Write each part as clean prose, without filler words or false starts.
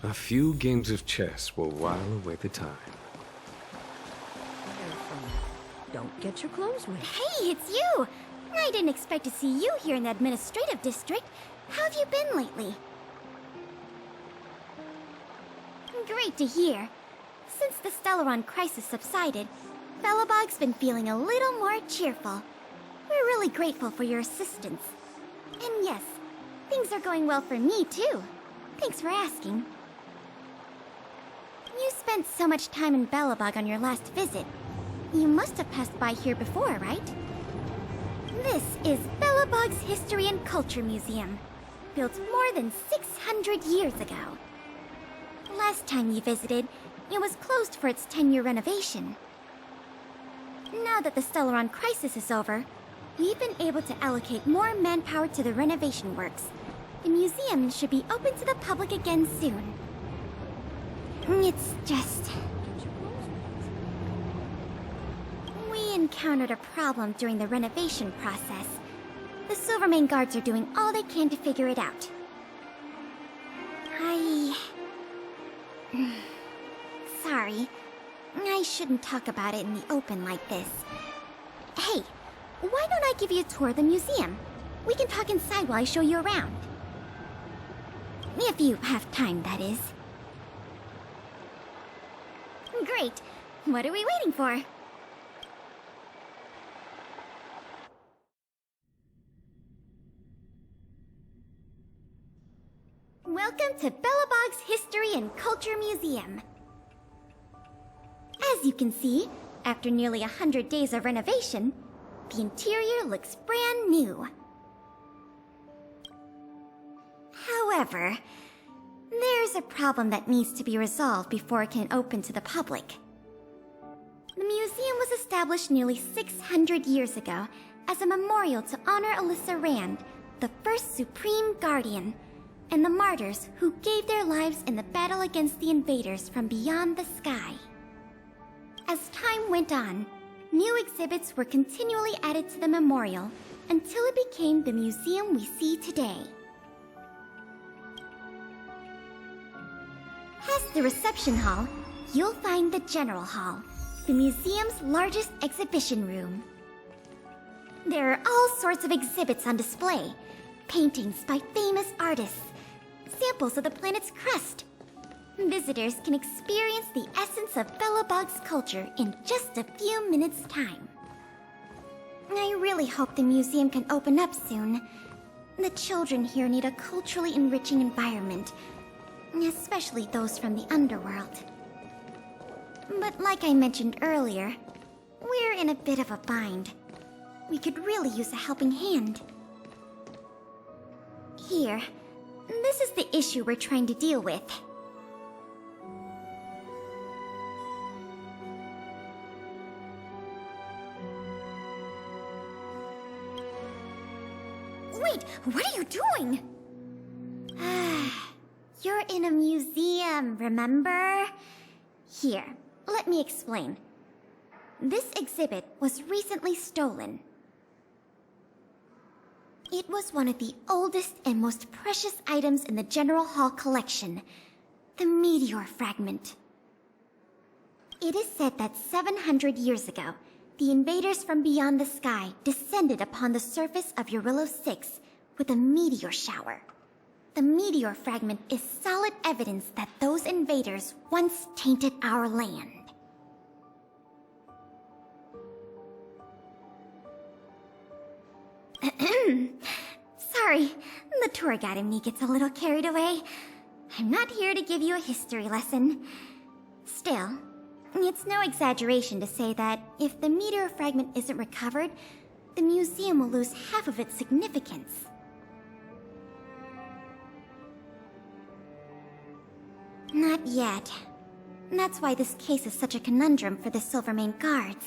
A few games of chess will while away the time. Don't get your clothes wet. Hey, it's you! I didn't expect to see you here in the administrative district. How have you been lately? Great to hear. Since the Stellaron crisis subsided, Belobog's been feeling a little more cheerful. We're really grateful for your assistance. And yes, things are going well for me too. Thanks for asking. You spent so much time in Belobog on your last visit. You must have passed by here before, right? This is Belobog's History and Culture Museum, built more than 600 years ago. Last time you visited, it was closed for its 10-year renovation. Now that the Stellaron crisis is over, we've been able to allocate more manpower to the renovation works. The museum should be open to the public again soon. It's just... we encountered a problem during the renovation process. The Silvermane guards are doing all they can to figure it out. Sorry. I shouldn't talk about it in the open like this. Hey, why don't I give you a tour of the museum? We can talk inside while I show you around. If you have time, that is. Great. What are we waiting for? Welcome to Belobog's History and Culture Museum. As you can see, after nearly 100 days of renovation, the interior looks brand new. However, there's a problem that needs to be resolved before it can open to the public. The museum was established nearly 600 years ago as a memorial to honor Alyssa Rand, the first Supreme Guardian, and the martyrs who gave their lives in the battle against the invaders from beyond the sky. As time went on, new exhibits were continually added to the memorial until it became the museum we see today. Past the reception hall, you'll find the General Hall, the museum's largest exhibition room. There are all sorts of exhibits on display, paintings by famous artists, samples of the planet's crust. Visitors can experience the essence of Belobog's culture in just a few minutes' time. I really hope the museum can open up soon. The children here need a culturally enriching environment, especially those from the underworld. But like I mentioned earlier, we're in a bit of a bind. We could really use a helping hand. Here, this is the issue we're trying to deal with. Wait, what are you doing? You're in a museum, remember? Here, let me explain. This exhibit was recently stolen. It was one of the oldest and most precious items in the General Hall collection, the meteor fragment. It is said that 700 years ago, the invaders from beyond the sky descended upon the surface of Eurillo 6 with a meteor shower. The meteor fragment is solid evidence that those invaders once tainted our land. Sorry, the tour guide in me gets a little carried away. I'm not here to give you a history lesson. Still, it's no exaggeration to say that if the meteor fragment isn't recovered, the museum will lose half of its significance. Not yet. That's why this case is such a conundrum for the Silvermane guards.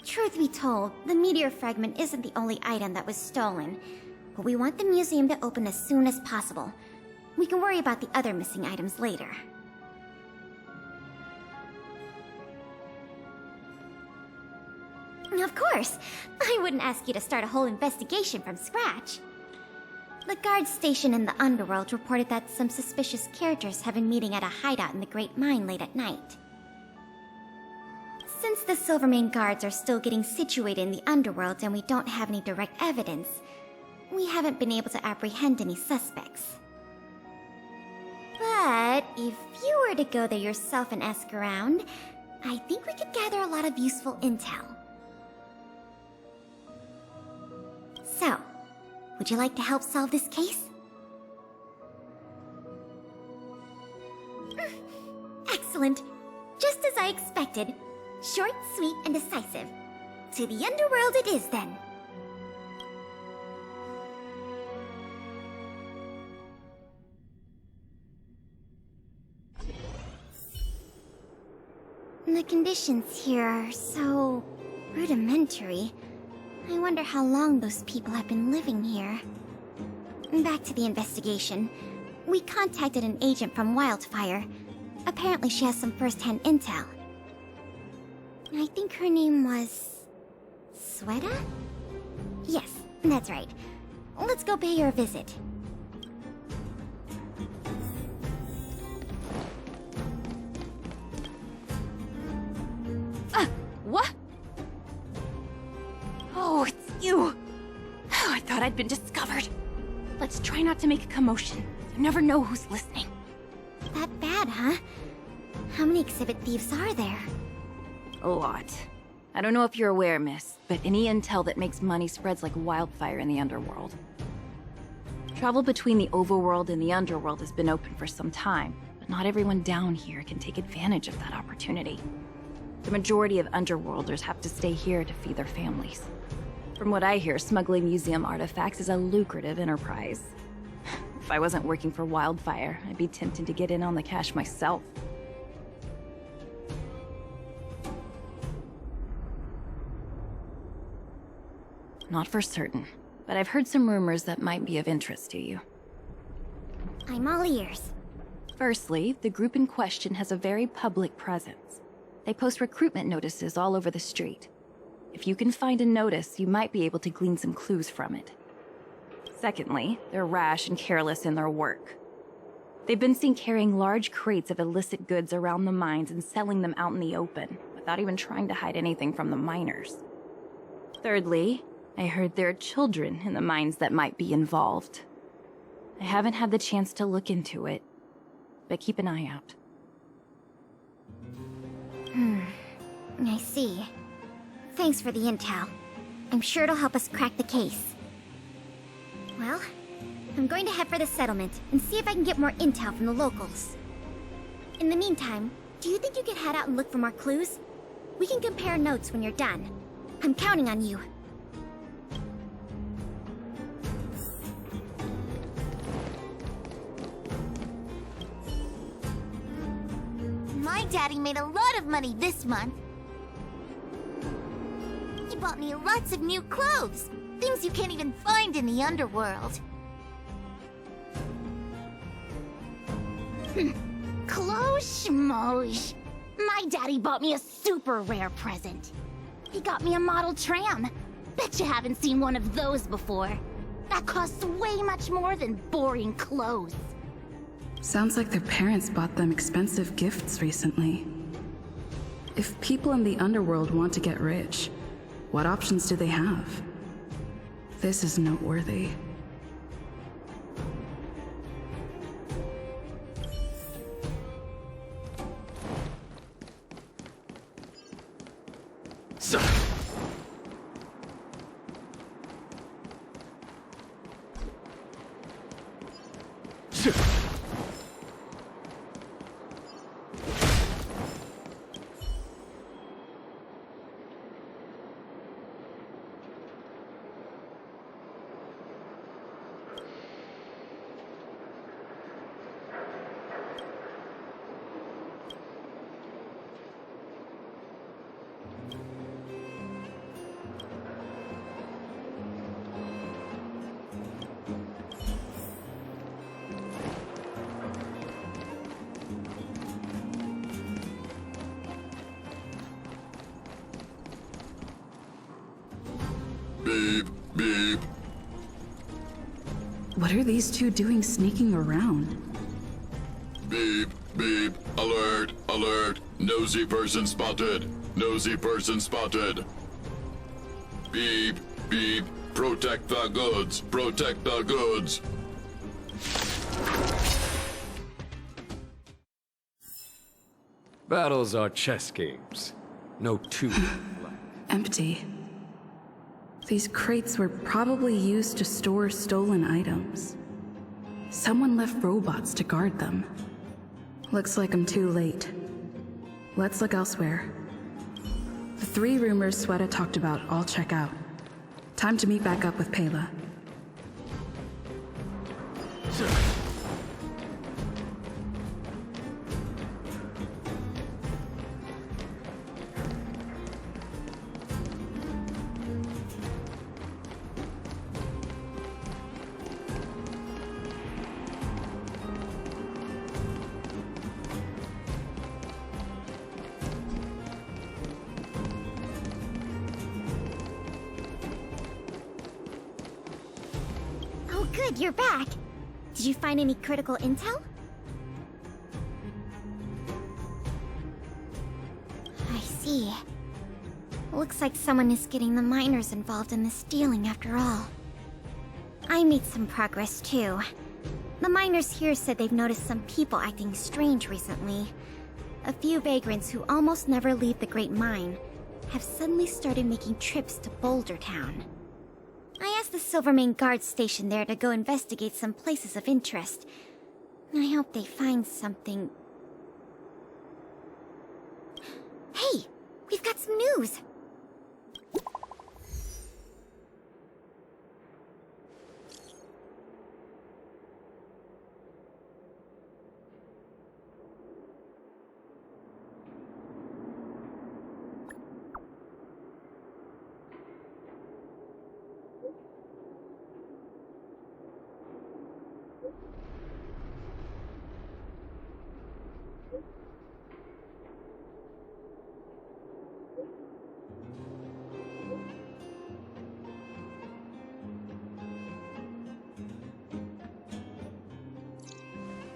Truth be told, the meteor fragment isn't the only item that was stolen, but we want the museum to open as soon as possible. We can worry about the other missing items later. Of course! I wouldn't ask you to start a whole investigation from scratch. The guards stationed in the underworld reported that some suspicious characters have been meeting at a hideout in the Great Mine late at night. Since the Silvermane guards are still getting situated in the underworld and we don't have any direct evidence, we haven't been able to apprehend any suspects. But if you were to go there yourself and ask around, I think we could gather a lot of useful intel. So, would you like to help solve this case? Excellent. Just as I expected. Short, sweet, and decisive. To the underworld it is, then. The conditions here are so rudimentary. I wonder how long those people have been living here. Back to the investigation. We contacted an agent from Wildfire. Apparently she has some first-hand intel. I think her name was... Sweta? Yes, that's right. Let's go pay her a visit. What? Oh, it's you! I thought I'd been discovered. Let's try not to make a commotion. You never know who's listening. That bad, huh? How many exhibit thieves are there? A lot. I don't know if you're aware, miss, but any intel that makes money spreads like wildfire in the underworld. Travel between the overworld and the underworld has been open for some time, but not everyone down here can take advantage of that opportunity. The majority of underworlders have to stay here to feed their families. From what I hear, smuggling museum artifacts is a lucrative enterprise. If I wasn't working for Wildfire, I'd be tempted to get in on the cash myself. Not for certain, but I've heard some rumors that might be of interest to you. I'm all ears. Firstly, the group in question has a very public presence. They post recruitment notices all over the street. If you can find a notice, you might be able to glean some clues from it. Secondly, they're rash and careless in their work. They've been seen carrying large crates of illicit goods around the mines and selling them out in the open, without even trying to hide anything from the miners. Thirdly, I heard there are children in the mines that might be involved. I haven't had the chance to look into it, but keep an eye out. I see. Thanks for the intel. I'm sure it'll help us crack the case. Well, I'm going to head for the settlement and see if I can get more intel from the locals. In the meantime, do you think you could head out and look for more clues? We can compare notes when you're done. I'm counting on you. My daddy made a lot of money this month. He bought me lots of new clothes. Things you can't even find in the underworld. Clothes schmoes. My daddy bought me a super rare present. He got me a model tram. Bet you haven't seen one of those before. That costs way much more than boring clothes. Sounds like their parents bought them expensive gifts recently. If people in the underworld want to get rich, what options do they have? This is noteworthy. So. What are these two doing sneaking around? Beep, beep, alert, alert. Nosy person spotted. Nosy person spotted. Beep, beep, protect the goods, protect the goods. Battles are chess games. No two. Empty. These crates were probably used to store stolen items. Someone left robots to guard them. Looks like I'm too late. Let's look elsewhere. The 3 rumors Sweta talked about all check out. Time to meet back up with Pela. Oh good, you're back. Did you find any critical intel? I see. Looks like someone is getting the miners involved in the stealing after all. I made some progress too. The miners here said they've noticed some people acting strange recently. A few vagrants who almost never leave the Great Mine have suddenly started making trips to Boulder Town. I asked the Silvermane guard stationed there to go investigate some places of interest. I hope they find something. Hey! We've got some news!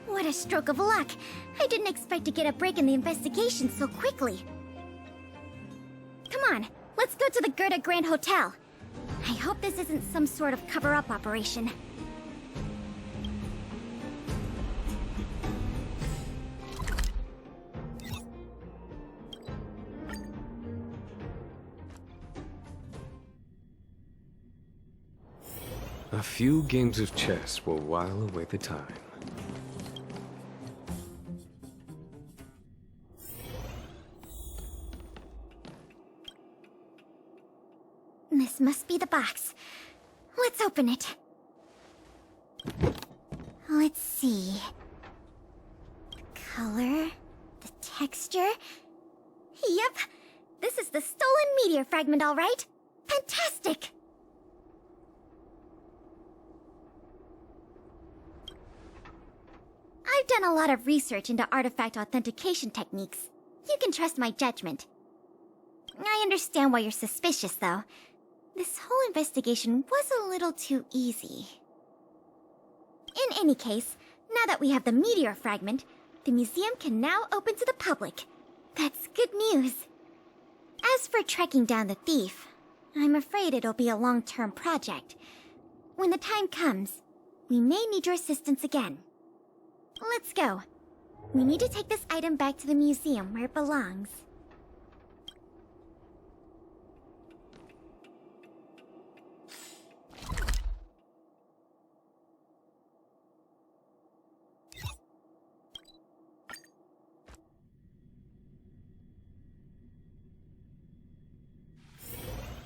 What a stroke of luck! I didn't expect to get a break in the investigation so quickly. Come on, let's go to the Gerda Grand Hotel. I hope this isn't some sort of cover-up operation. A few games of chess will while away the time. This must be the box. Let's open it. Let's see. The color, the texture. Yep, this is the stolen meteor fragment, all right. Fantastic! I've done a lot of research into artifact authentication techniques. You can trust my judgment. I understand why you're suspicious, though. This whole investigation was a little too easy. In any case, now that we have the meteor fragment, the museum can now open to the public. That's good news. As for tracking down the thief, I'm afraid it'll be a long-term project. When the time comes, we may need your assistance again. Let's go. We need to take this item back to the museum where it belongs.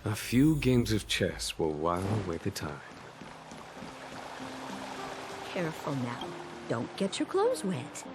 A few games of chess will while away the time. Careful now. Don't get your clothes wet.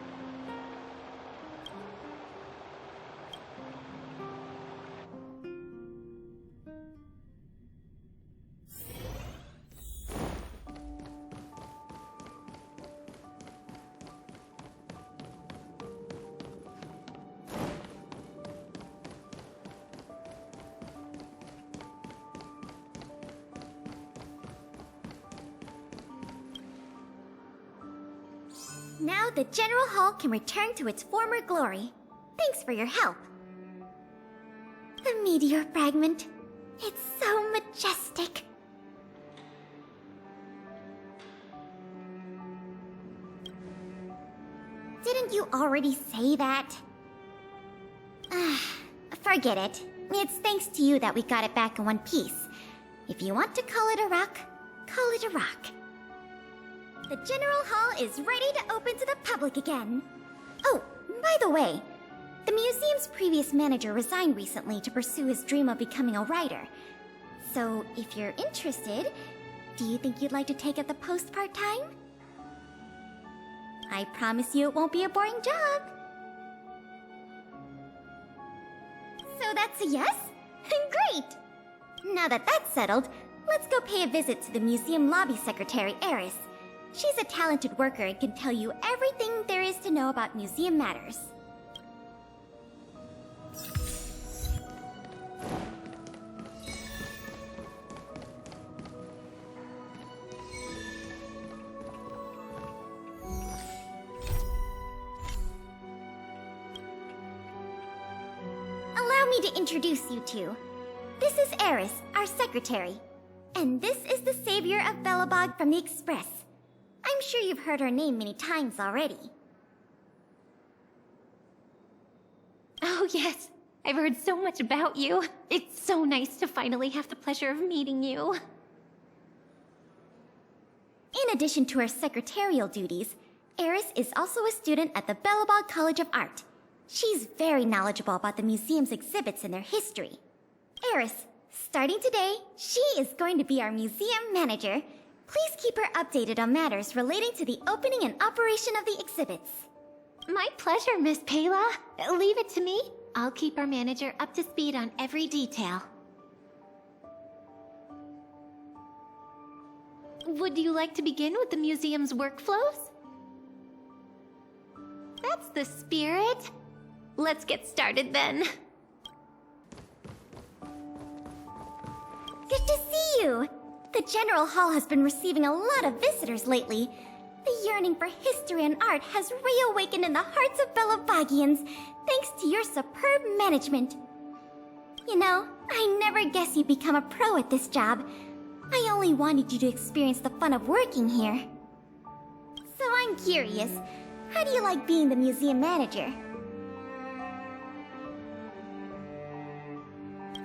Now the General Hall can return to its former glory. Thanks for your help. The meteor fragment. It's so majestic. Didn't you already say that? Forget it. It's thanks to you that we got it back in one piece. If you want to call it a rock, call it a rock. The General Hall is ready to open to the public again. Oh, by the way, the museum's previous manager resigned recently to pursue his dream of becoming a writer. So, if you're interested, do you think you'd like to take up the post part-time? I promise you it won't be a boring job. So that's a yes? Great! Now that that's settled, let's go pay a visit to the museum lobby secretary, Eris. She's a talented worker and can tell you everything there is to know about museum matters. Allow me to introduce you two. This is Eris, our secretary. And this is the savior of Belobog from the Express. I'm sure you've heard her name many times already. Oh, yes. I've heard so much about you. It's so nice to finally have the pleasure of meeting you. In addition to her secretarial duties, Eris is also a student at the Belobog College of Art. She's very knowledgeable about the museum's exhibits and their history. Eris, starting today, she is going to be our museum manager. Please keep her updated on matters relating to the opening and operation of the exhibits. My pleasure, Miss Payla. Leave it to me. I'll keep our manager up to speed on every detail. Would you like to begin with the museum's workflows? That's the spirit. Let's get started then. Good to see you! The General Hall has been receiving a lot of visitors lately. The yearning for history and art has reawakened in the hearts of Belovagians, thanks to your superb management. You know, I never guessed you'd become a pro at this job. I only wanted you to experience the fun of working here. So I'm curious, how do you like being the museum manager?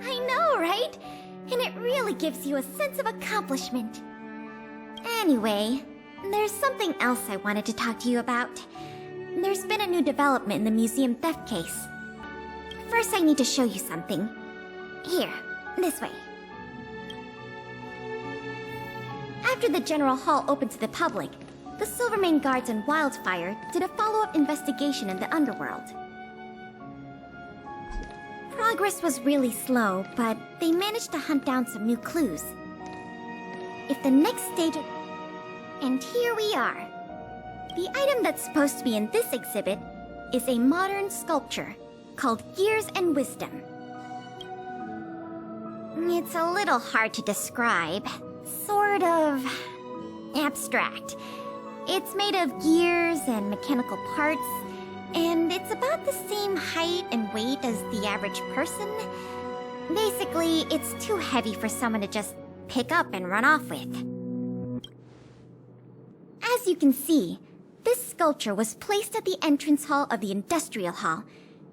I know, right? And it really gives you a sense of accomplishment. Anyway, there's something else I wanted to talk to you about. There's been a new development in the museum theft case. First, I need to show you something. Here, this way. After the General Hall opened to the public, the Silvermane Guards and Wildfire did a follow-up investigation in the underworld. Progress was really slow, but they managed to hunt down some new clues. If the next stage... And here we are. The item that's supposed to be in this exhibit is a modern sculpture called Gears and Wisdom. It's a little hard to describe. Sort of... abstract. It's made of gears and mechanical parts, and it's about the same height and weight as the average person. Basically, it's too heavy for someone to just pick up and run off with. As you can see, this sculpture was placed at the entrance hall of the Industrial Hall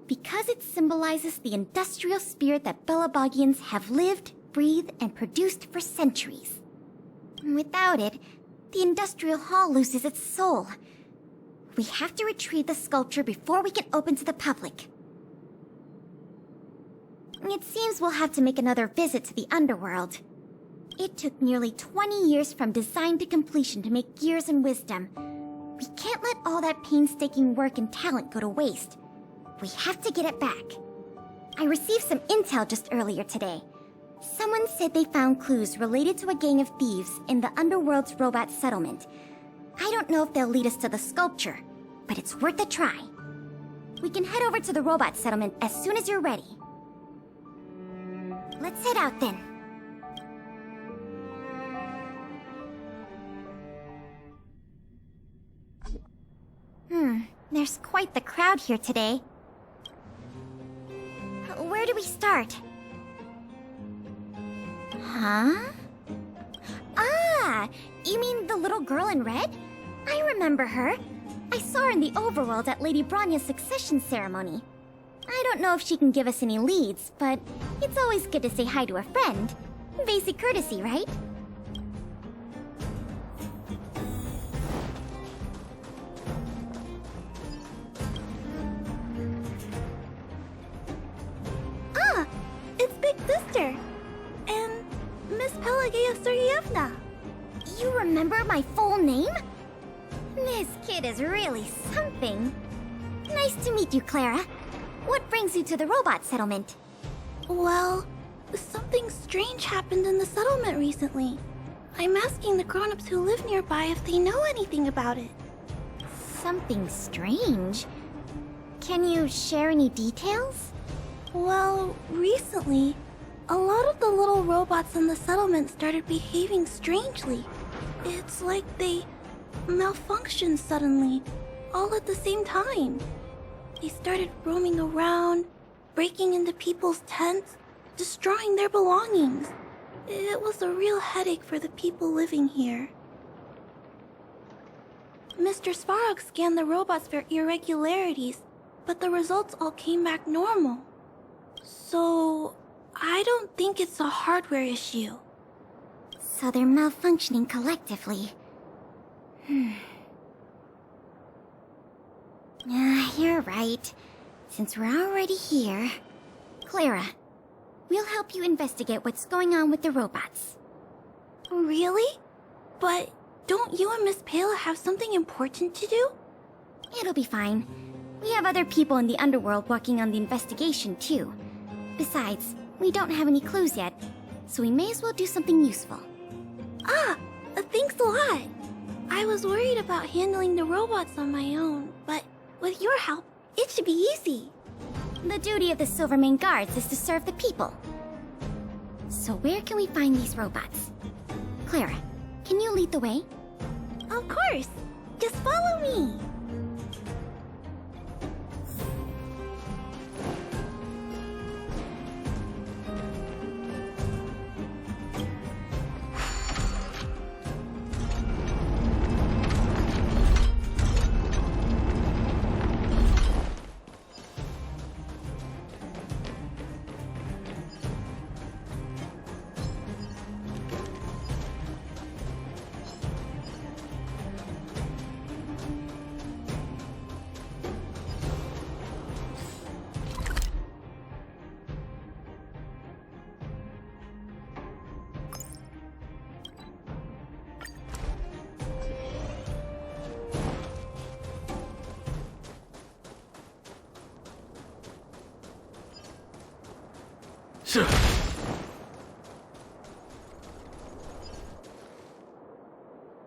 because it symbolizes the industrial spirit that Belovagians have lived, breathed, and produced for centuries. Without it, the Industrial Hall loses its soul. We have to retrieve the sculpture before we can open to the public. It seems we'll have to make another visit to the underworld. It took nearly 20 years from design to completion to make Gears and Wisdom. We can't let all that painstaking work and talent go to waste. We have to get it back. I received some intel just earlier today. Someone said they found clues related to a gang of thieves in the underworld's robot settlement. I don't know if they'll lead us to the sculpture, but it's worth a try. We can head over to the robot settlement as soon as you're ready. Let's head out then. There's quite the crowd here today. Where do we start? Huh? Ah! You mean the little girl in red? I remember her. I saw her in the overworld at Lady Bronya's succession ceremony. I don't know if she can give us any leads, but it's always good to say hi to a friend. Basic courtesy, right? Ah! It's Big Sister! And Miss Pelageya Sergeyevna! You remember my full name? This kid is really something. Nice to meet you, Clara. What brings you to the robot settlement? Well, something strange happened in the settlement recently. I'm asking the grown-ups who live nearby if they know anything about it. Something strange? Can you share any details? Well, recently, a lot of the little robots in the settlement started behaving strangely. It's like they malfunctioned suddenly, all at the same time. They started roaming around, breaking into people's tents, destroying their belongings. It was a real headache for the people living here. Mr. Svarog scanned the robots for irregularities, but the results all came back normal. So, I don't think it's a hardware issue. So they're malfunctioning collectively. You're right. Since we're already here... Clara, we'll help you investigate what's going on with the robots. Really? But don't you and Miss Pale have something important to do? It'll be fine. We have other people in the underworld working on the investigation, too. Besides, we don't have any clues yet, so we may as well do something useful. Thanks a lot! I was worried about handling the robots on my own, but with your help, it should be easy. The duty of the Silvermane Guards is to serve the people. So where can we find these robots? Clara, can you lead the way? Of course! Just follow me!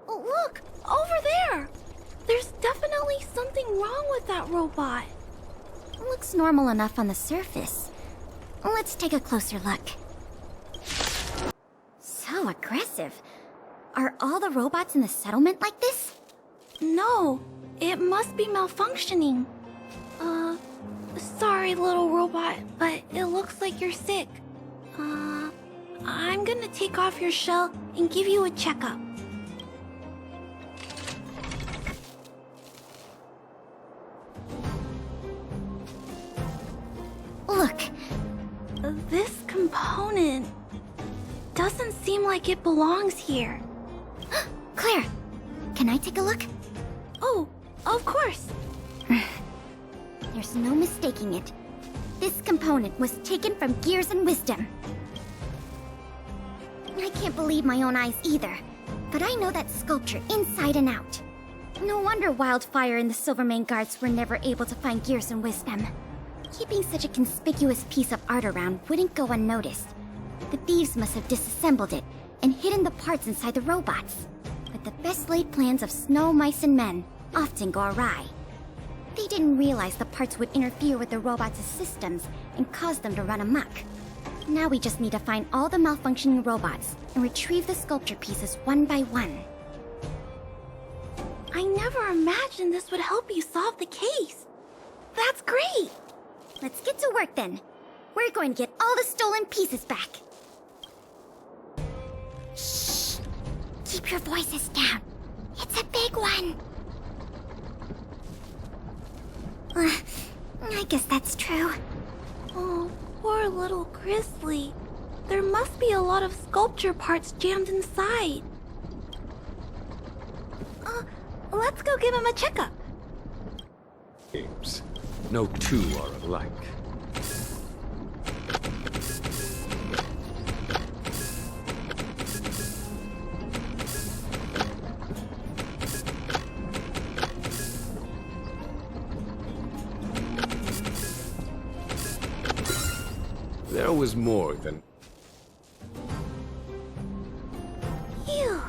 Look! Over there! There's definitely something wrong with that robot. Looks normal enough on the surface. Let's take a closer look. So aggressive. Are all the robots in the settlement like this? No, it must be malfunctioning. Sorry, little robot, but it looks like you're sick. I'm gonna take off your shell and give you a checkup. Look, this component doesn't seem like it belongs here. Claire, can I take a look? Oh, of course. There's no mistaking it. This component was taken from Gears and Wisdom. I can't believe my own eyes either, but I know that sculpture inside and out. No wonder Wildfire and the Silvermane Guards were never able to find Gears and Wisdom. Keeping such a conspicuous piece of art around wouldn't go unnoticed. The thieves must have disassembled it and hidden the parts inside the robots. But the best laid plans of snow, mice, and men often go awry. They didn't realize the parts would interfere with the robots' systems and cause them to run amok. Now we just need to find all the malfunctioning robots and retrieve the sculpture pieces one by one. I never never imagined this would help you solve the case. That's great! Let's get to work then. We're going to get all the stolen pieces back. Shh! Keep your voices down. It's a big one. I guess that's true. Oh, poor little Grizzly. There must be a lot of sculpture parts jammed inside. Let's go give him a checkup. Games. No two are alike. There was more than... Phew.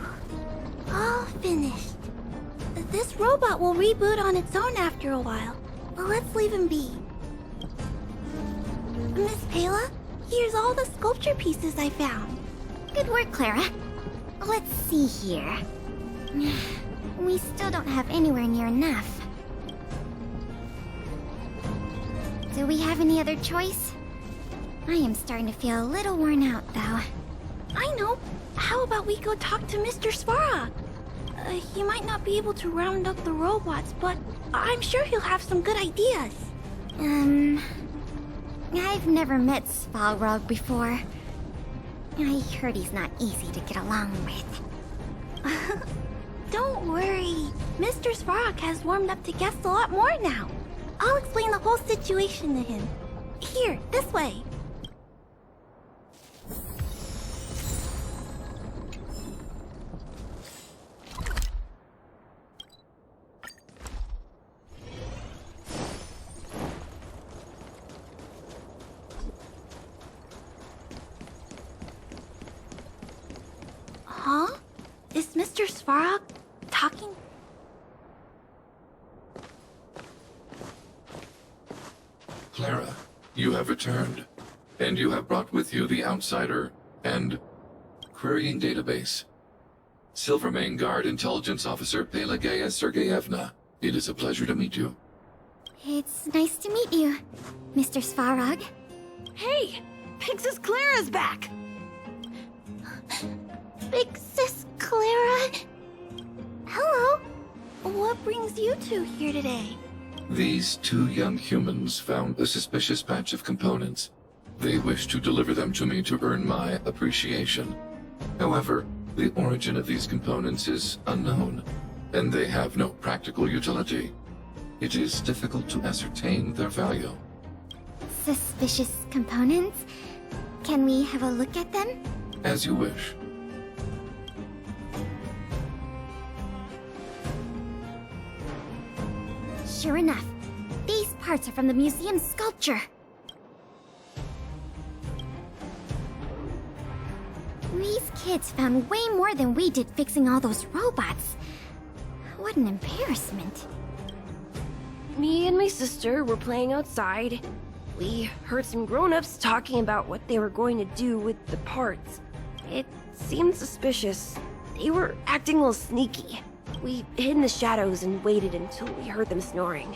All finished. This robot will reboot on its own after a while. But let's leave him be. Miss Pela, here's all the sculpture pieces I found. Good work, Clara. Let's see here. We still don't have anywhere near enough. Do we have any other choice? I am starting to feel a little worn out, though. I know. How about we go talk to Mr. Svarog? He might not be able to round up the robots, but I'm sure he'll have some good ideas. I've never met Svarog before. I heard he's not easy to get along with. Don't worry. Mr. Svarog has warmed up to guests a lot more now. I'll explain the whole situation to him. Here, this way. Huh? Is Mr. Svarog talking? Clara, you have returned, and you have brought with you the Outsider and Querying Database. Silvermane Guard Intelligence Officer Pelageya Sergeyevna, it is a pleasure to meet you. It's nice to meet you, Mr. Svarog. Hey! Big Sis Clara's back! Big Sis Clara? Hello! What brings you two here today? These two young humans found a suspicious batch of components. They wish to deliver them to me to earn my appreciation. However, the origin of these components is unknown, and they have no practical utility. It is difficult to ascertain their value. Suspicious components? Can we have a look at them? As you wish. Sure enough, these parts are from the museum's sculpture. These kids found way more than we did fixing all those robots. What an embarrassment. Me and my sister were playing outside. We heard some grown-ups talking about what they were going to do with the parts. It seemed suspicious. They were acting a little sneaky. We hid in the shadows and waited until we heard them snoring.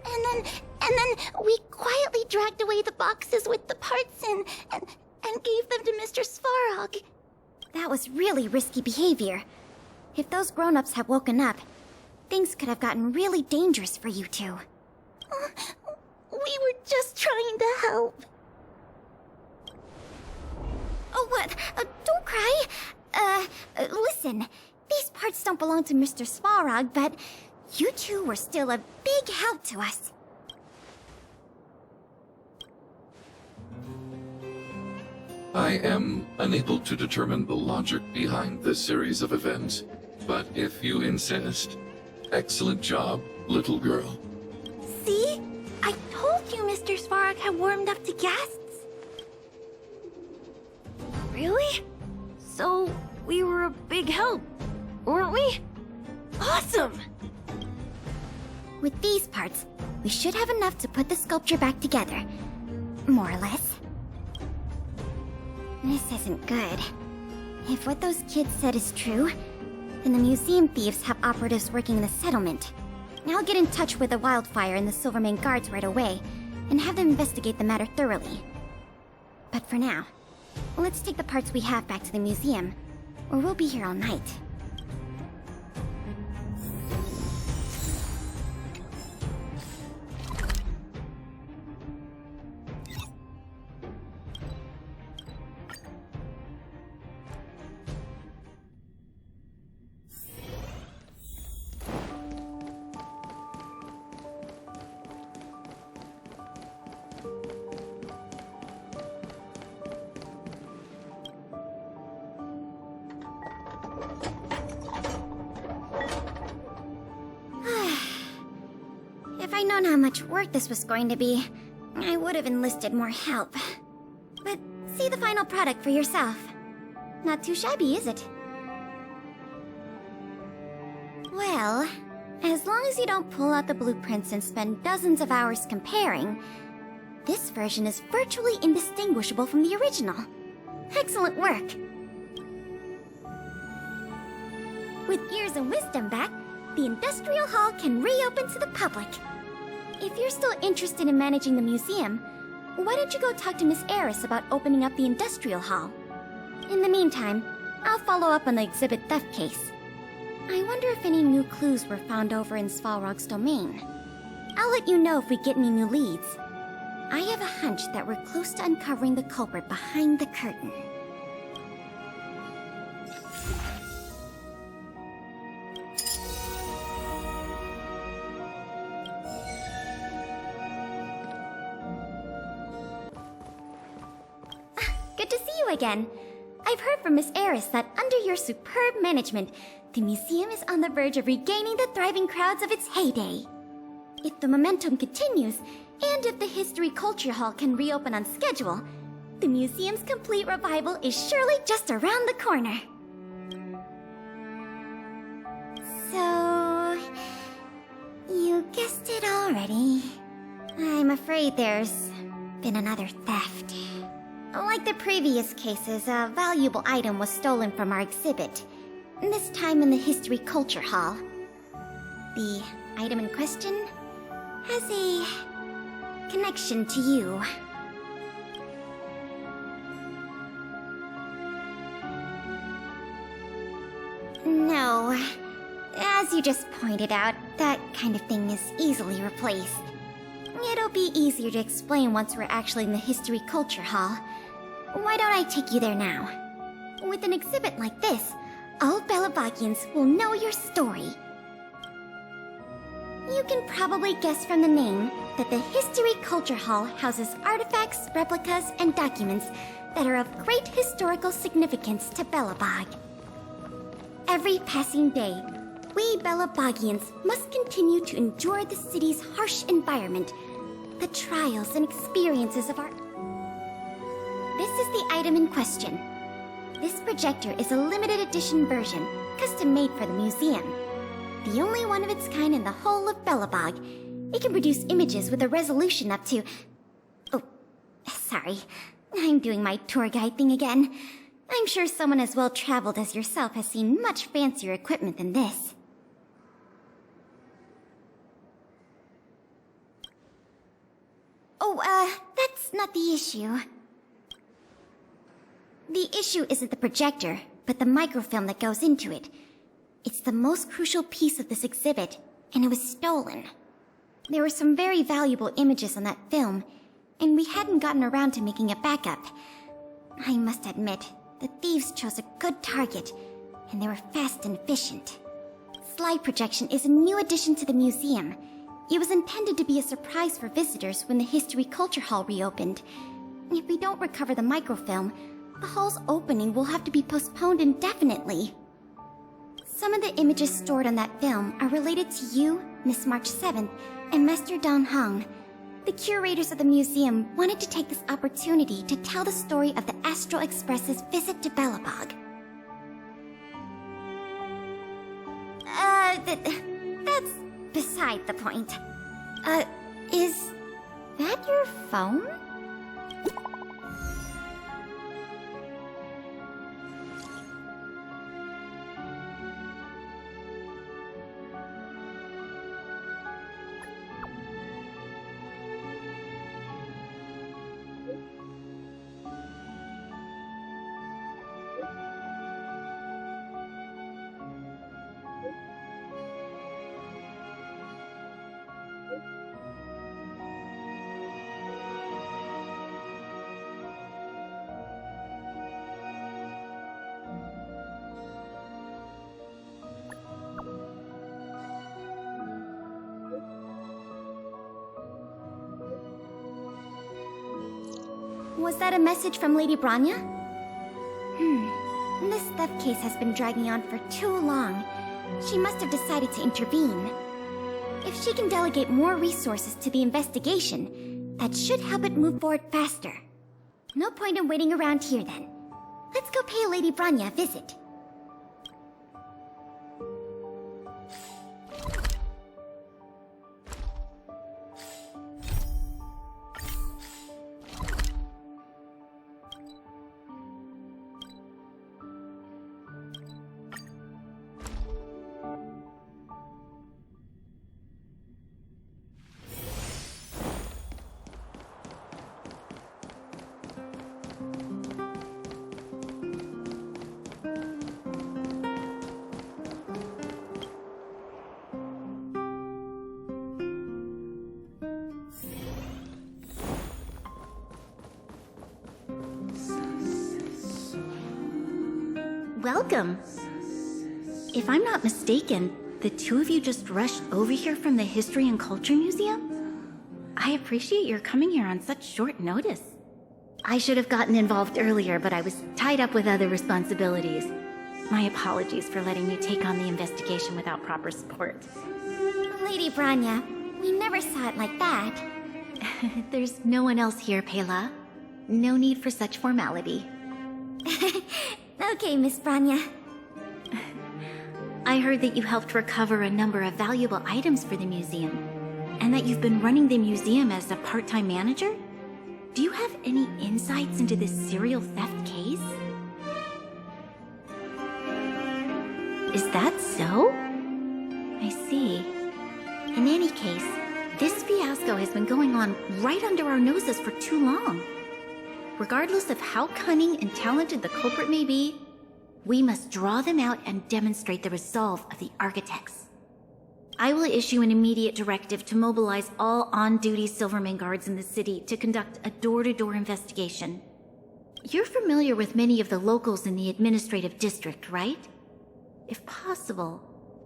And then we quietly dragged away the boxes with the parts in and gave them to Mr. Svarog. That was really risky behavior. If those grown-ups had woken up, things could have gotten really dangerous for you two. We were just trying to help. Oh, what? Don't cry. Listen. These parts don't belong to Mr. Svarog, but you two were still a big help to us. I am unable to determine the logic behind this series of events, but if you insist, excellent job, little girl. See? I told you Mr. Svarog had warmed up to guests. Really? So, we were a big help, weren't we? Awesome! With these parts, we should have enough to put the sculpture back together. More or less. This isn't good. If what those kids said is true, then the museum thieves have operatives working in the settlement. I'll get in touch with the Wildfire and the Silvermane guards right away, and have them investigate the matter thoroughly. But for now, let's take the parts we have back to the museum, or we'll be here all night. If I'd known how much work this was going to be, I would have enlisted more help. But see the final product for yourself. Not too shabby, is it? Well, as long as you don't pull out the blueprints and spend dozens of hours comparing, this version is virtually indistinguishable from the original. Excellent work! With Years and Wisdom back, the Industrial Hall can reopen to the public. If you're still interested in managing the museum, why don't you go talk to Miss Eris about opening up the Industrial Hall? In the meantime, I'll follow up on the exhibit theft case. I wonder if any new clues were found over in Svalrog's domain. I'll let you know if we get any new leads. I have a hunch that we're close to uncovering the culprit behind the curtain. Good to see you again. I've heard from Miss Eris that under your superb management, the museum is on the verge of regaining the thriving crowds of its heyday. If the momentum continues, and if the History Culture Hall can reopen on schedule, the museum's complete revival is surely just around the corner. So... you guessed it already. I'm afraid there's been another theft. Like the previous cases, a valuable item was stolen from our exhibit. This time in the History Culture Hall. The item in question has a connection to you. No. As you just pointed out, that kind of thing is easily replaced. It'll be easier to explain once we're actually in the History Culture Hall. Why don't I take you there now? With an exhibit like this, all Belabagians will know your story. You can probably guess from the name that the History Culture Hall houses artifacts, replicas, and documents that are of great historical significance to Belobog. Every passing day, we Belabagians must continue to endure the city's harsh environment, the trials and experiences of our... This is the item in question. This projector is a limited edition version, custom made for the museum. The only one of its kind in the whole of Belobog. It can produce images with a resolution up to... Oh, sorry. I'm doing my tour guide thing again. I'm sure someone as well-traveled as yourself has seen much fancier equipment than this. Oh, that's not the issue. The issue isn't the projector, but the microfilm that goes into it. It's the most crucial piece of this exhibit, and it was stolen. There were some very valuable images on that film, and we hadn't gotten around to making a backup. I must admit, the thieves chose a good target, and they were fast and efficient. Slide projection is a new addition to the museum. It was intended to be a surprise for visitors when the History Culture Hall reopened. If we don't recover the microfilm, the hall's opening will have to be postponed indefinitely. Some of the images stored on that film are related to you, Miss March 7th, and Master Don Hong. The curators of the museum wanted to take this opportunity to tell the story of the Astral Express's visit to Belobog. That's beside the point. Is that your phone? Was that a message from Lady Branya? This theft case has been dragging on for too long. She must have decided to intervene. If she can delegate more resources to the investigation, that should help it move forward faster. No point in waiting around here then. Let's go pay Lady Branya a visit. Welcome. If I'm not mistaken, the two of you just rushed over here from the History and Culture Museum? I appreciate your coming here on such short notice. I should have gotten involved earlier, but I was tied up with other responsibilities. My apologies for letting you take on the investigation without proper support. Lady Branya, we never saw it like that. There's no one else here, Pela. No need for such formality. Okay, Miss Branya. I heard that you helped recover a number of valuable items for the museum, and that you've been running the museum as a part-time manager? Do you have any insights into this serial theft case? Is that so? I see. In any case, this fiasco has been going on right under our noses for too long. Regardless of how cunning and talented the culprit may be, we must draw them out and demonstrate the resolve of the architects. I will issue an immediate directive to mobilize all on-duty Silverman guards in the city to conduct a door-to-door investigation. You're familiar with many of the locals in the administrative district, right? If possible,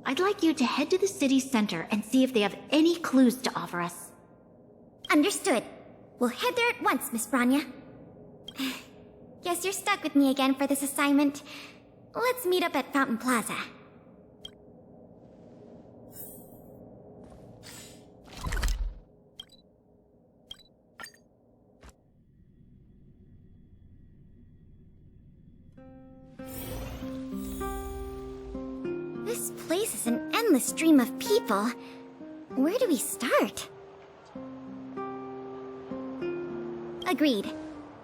I'd like you to head to the city center and see if they have any clues to offer us. Understood. We'll head there at once, Miss Branya. Guess you're stuck with me again for this assignment. Let's meet up at Fountain Plaza. This place is an endless stream of people. Where do we start? Agreed.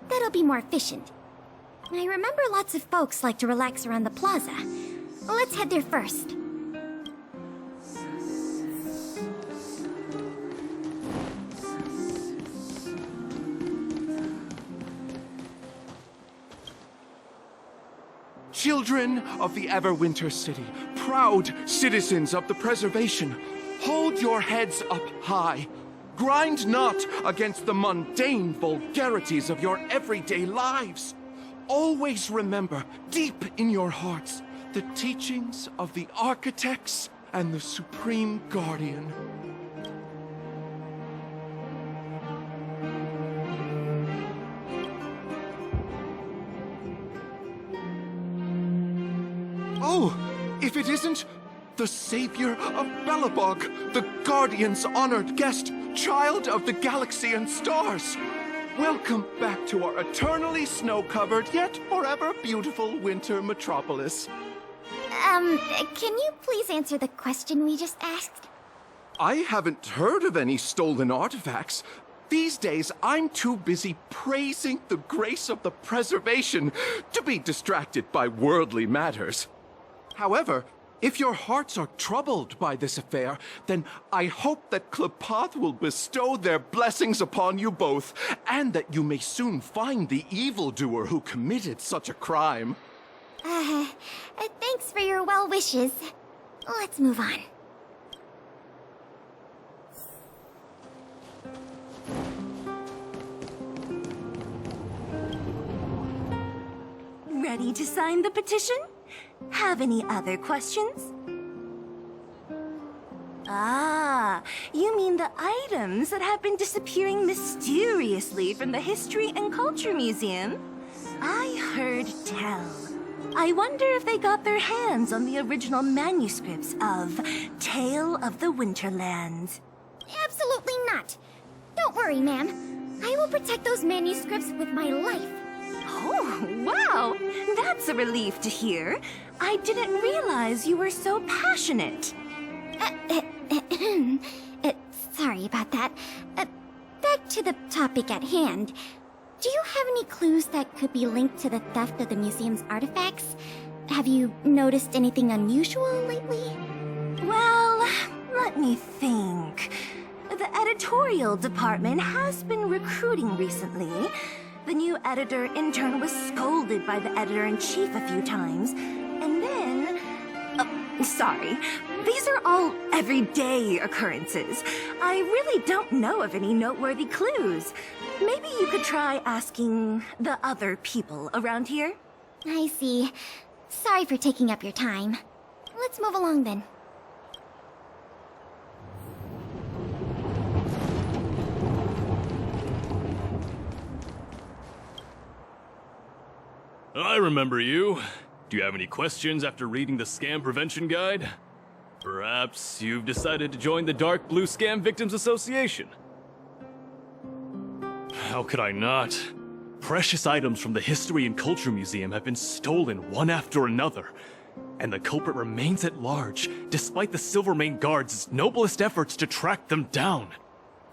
That'll be more efficient. I remember lots of folks like to relax around the plaza. Let's head there first. Children of the Everwinter city, proud citizens of the preservation, hold your heads up high. Grind not against the mundane vulgarities of your everyday lives. Always remember, deep in your hearts, the teachings of the architects and the Supreme Guardian. Oh, if it isn't the savior of Belobog, the Guardian's honored guest, child of the galaxy and stars. Welcome back to our eternally snow-covered, yet forever beautiful winter metropolis. Can you please answer the question we just asked? I haven't heard of any stolen artifacts. These days, I'm too busy praising the grace of the preservation to be distracted by worldly matters. However, if your hearts are troubled by this affair, then I hope that Klepath will bestow their blessings upon you both, and that you may soon find the evildoer who committed such a crime. Thanks for your well wishes. Let's move on. Ready to sign the petition? Have any other questions? Ah, you mean the items that have been disappearing mysteriously from the History and Culture Museum? I heard tell. I wonder if they got their hands on the original manuscripts of Tale of the Winterlands. Absolutely not. Don't worry, ma'am. I will protect those manuscripts with my life. Oh, wow! That's a relief to hear. I didn't realize you were so passionate. Sorry about that. Back to the topic at hand. Do you have any clues that could be linked to the theft of the museum's artifacts? Have you noticed anything unusual lately? Well, let me think. The editorial department has been recruiting recently. The new editor-intern was scolded by the editor-in-chief a few times, and then... sorry. These are all everyday occurrences. I really don't know of any noteworthy clues. Maybe you could try asking the other people around here? I see. Sorry for taking up your time. Let's move along then. I remember you. Do you have any questions after reading the Scam Prevention Guide? Perhaps you've decided to join the Dark Blue Scam Victims Association. How could I not? Precious items from the History and Culture Museum have been stolen one after another, and the culprit remains at large, despite the Silvermane Guard's noblest efforts to track them down.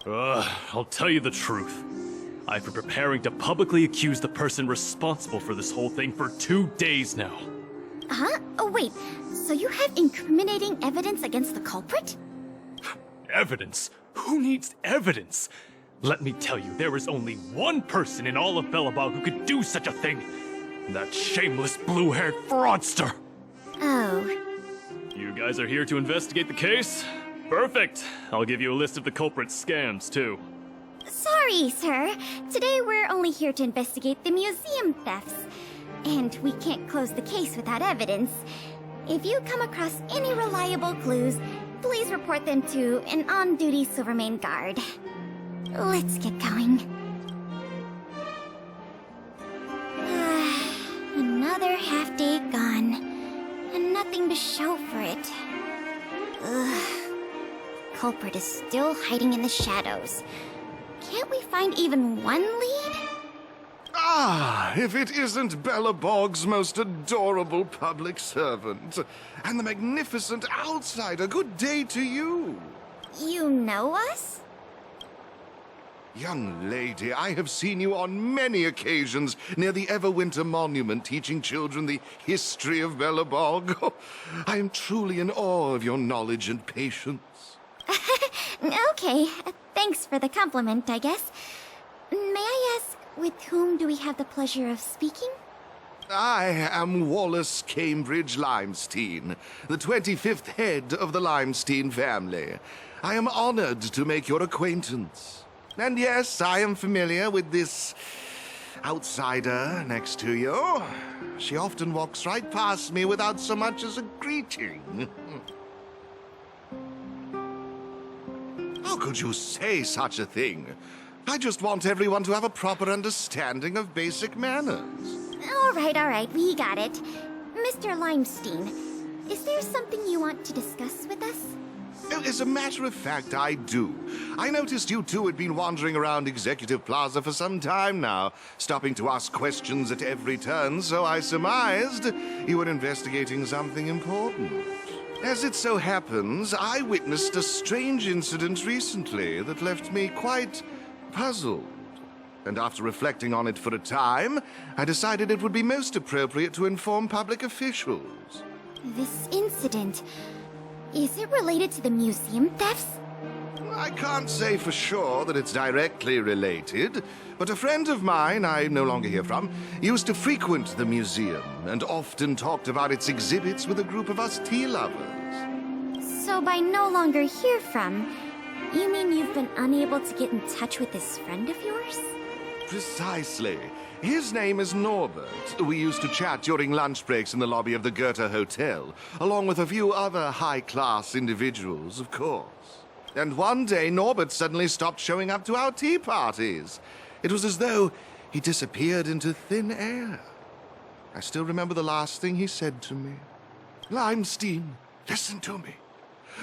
I'll tell you the truth. I've been preparing to publicly accuse the person responsible for this whole thing for 2 days now. Huh? Oh, wait. So you have incriminating evidence against the culprit? Evidence? Who needs evidence? Let me tell you, there is only one person in all of Belobog who could do such a thing. That shameless blue-haired fraudster! Oh. You guys are here to investigate the case? Perfect. I'll give you a list of the culprit's scams, too. Sorry, sir. Today we're only here to investigate the museum thefts. And we can't close the case without evidence. If you come across any reliable clues, please report them to an on-duty Silvermane Guard. Let's get going. Another half-day gone. And nothing to show for it. Culprit is still hiding in the shadows. Can't we find even one lead? Ah, if it isn't Belobog's most adorable public servant, and the magnificent outsider, good day to you. You know us? Young lady, I have seen you on many occasions near the Everwinter monument teaching children the history of Belobog. Oh, I am truly in awe of your knowledge and patience. Okay, thanks for the compliment, I guess. May I ask, with whom do we have the pleasure of speaking? I am Wallace Cambridge Limestein, the 25th head of the Limestein family. I am honored to make your acquaintance. And yes, I am familiar with this outsider next to you. She often walks right past me without so much as a greeting. How could you say such a thing? I just want everyone to have a proper understanding of basic manners. All right, we got it. Mr. Limestein, is there something you want to discuss with us? As a matter of fact, I do. I noticed you two had been wandering around Executive Plaza for some time now, stopping to ask questions at every turn, so I surmised you were investigating something important. As it so happens, I witnessed a strange incident recently that left me quite puzzled. And after reflecting on it for a time, I decided it would be most appropriate to inform public officials. This incident, is it related to the museum thefts? I can't say for sure that it's directly related, but a friend of mine I no longer hear from used to frequent the museum and often talked about its exhibits with a group of us tea lovers. So by no longer hear from, you mean you've been unable to get in touch with this friend of yours? Precisely. His name is Norbert. We used to chat during lunch breaks in the lobby of the Goethe Hotel, along with a few other high-class individuals, of course. And one day, Norbert suddenly stopped showing up to our tea parties. It was as though he disappeared into thin air. I still remember the last thing he said to me. Limestein, listen to me.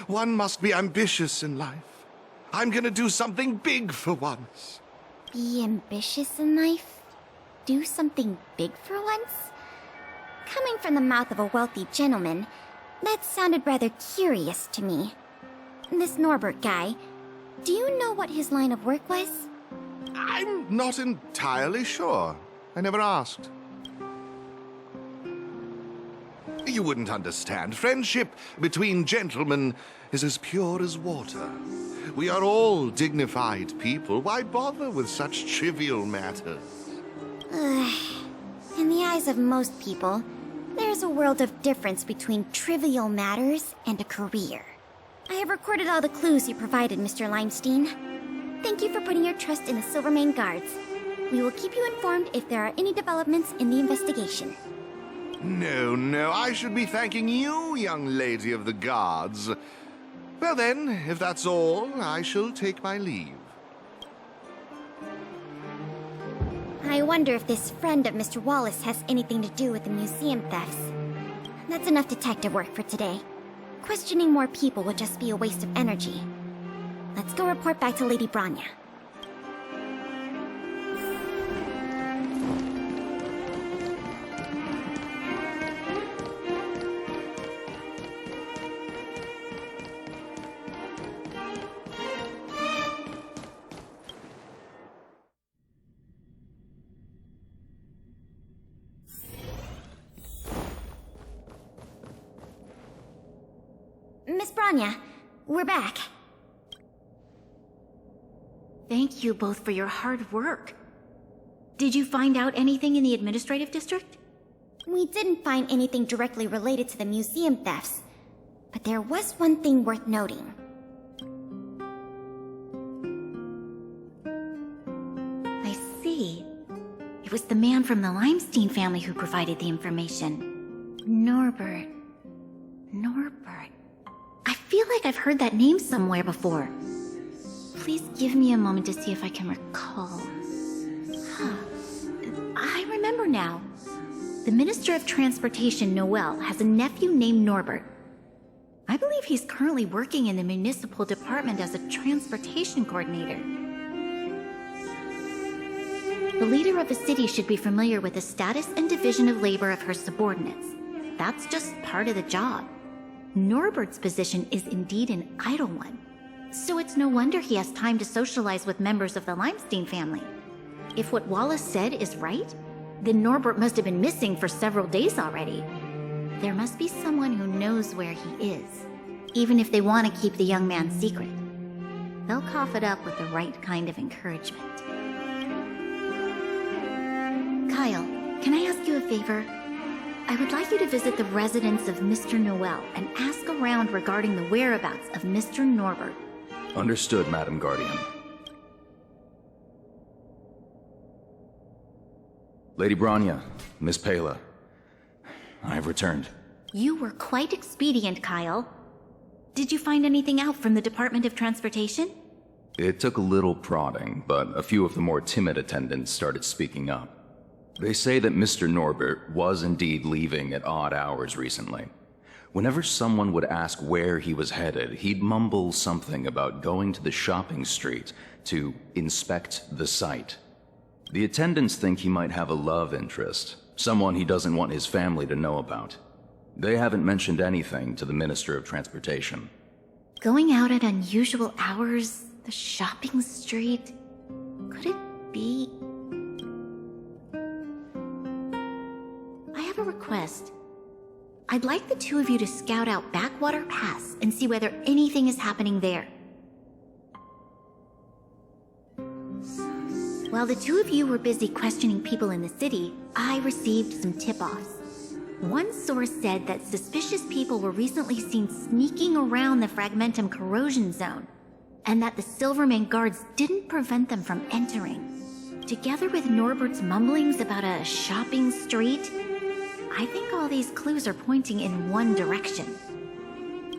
One must be ambitious in life. I'm gonna do something big for once. Be ambitious in life? Do something big for once? Coming from the mouth of a wealthy gentleman, that sounded rather curious to me. This Norbert guy, do you know what his line of work was? I'm not entirely sure. I never asked. You wouldn't understand. Friendship between gentlemen is as pure as water. We are all dignified people. Why bother with such trivial matters? In the eyes of most people, there's a world of difference between trivial matters and a career. I have recorded all the clues you provided, Mr. Limestein. Thank you for putting your trust in the Silvermane Guards. We will keep you informed if there are any developments in the investigation. No, I should be thanking you, young lady of the Guards. Well then, if that's all, I shall take my leave. I wonder if this friend of Mr. Wallace has anything to do with the museum thefts. That's enough detective work for today. Questioning more people would just be a waste of energy. Let's go report back to Lady Branya. Miss Branya, we're back. Thank you both for your hard work. Did you find out anything in the administrative district? We didn't find anything directly related to the museum thefts, but there was one thing worth noting. I see. It was the man from the Limestein family who provided the information. Norbert. I feel like I've heard that name somewhere before. Please give me a moment to see if I can recall. I remember now. The Minister of Transportation, Noel, has a nephew named Norbert. I believe he's currently working in the municipal department as a transportation coordinator. The leader of a city should be familiar with the status and division of labor of her subordinates. That's just part of the job. Norbert's position is indeed an idle one, so it's no wonder he has time to socialize with members of the Limestein family. If what Wallace said is right, then Norbert must have been missing for several days already. There must be someone who knows where he is, even if they want to keep the young man secret. They'll cough it up with the right kind of encouragement. Kyle, can I ask you a favor? I would like you to visit the residence of Mr. Noel and ask around regarding the whereabouts of Mr. Norbert. Understood, Madam Guardian. Lady Branya, Miss Pela, I have returned. You were quite expedient, Kyle. Did you find anything out from the Department of Transportation? It took a little prodding, but a few of the more timid attendants started speaking up. They say that Mr. Norbert was indeed leaving at odd hours recently. Whenever someone would ask where he was headed, he'd mumble something about going to the shopping street to inspect the site. The attendants think he might have a love interest, someone he doesn't want his family to know about. They haven't mentioned anything to the Minister of Transportation. Going out at unusual hours, the shopping street, could it be... I have a request. I'd like the two of you to scout out Backwater Pass and see whether anything is happening there. While the two of you were busy questioning people in the city, I received some tip-offs. One source said that suspicious people were recently seen sneaking around the Fragmentum corrosion zone, and that the Silvermane guards didn't prevent them from entering. Together with Norbert's mumblings about a shopping street, I think all these clues are pointing in one direction.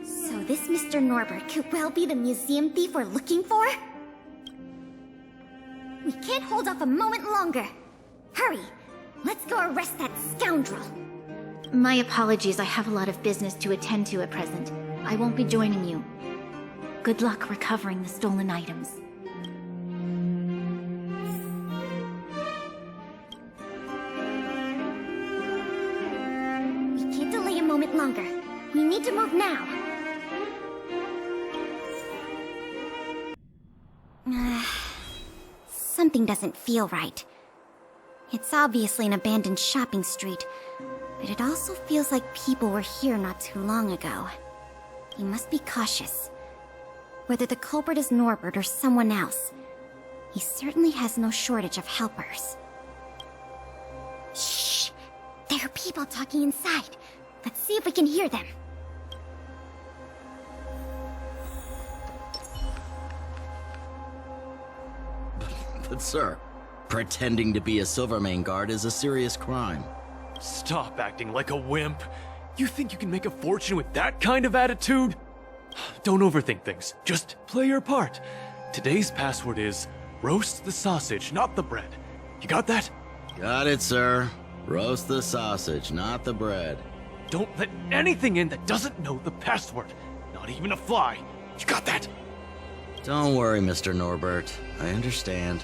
So this Mr. Norbert could well be the museum thief we're looking for? We can't hold off a moment longer. Hurry! Let's go arrest that scoundrel! My apologies, I have a lot of business to attend to at present. I won't be joining you. Good luck recovering the stolen items. We can't delay a moment longer. We need to move now. Something doesn't feel right. It's obviously an abandoned shopping street, but it also feels like people were here not too long ago. We must be cautious. Whether the culprit is Norbert or someone else, he certainly has no shortage of helpers. Shh! There are people talking inside. Let's see if we can hear them. But sir, pretending to be a Silvermane guard is a serious crime. Stop acting like a wimp. You think you can make a fortune with that kind of attitude? Don't overthink things. Just play your part. Today's password is roast the sausage, not the bread. You got that? Got it, sir. Roast the sausage, not the bread. Don't let anything in that doesn't know the password. Not even a fly. You got that? Don't worry, Mr. Norbert. I understand.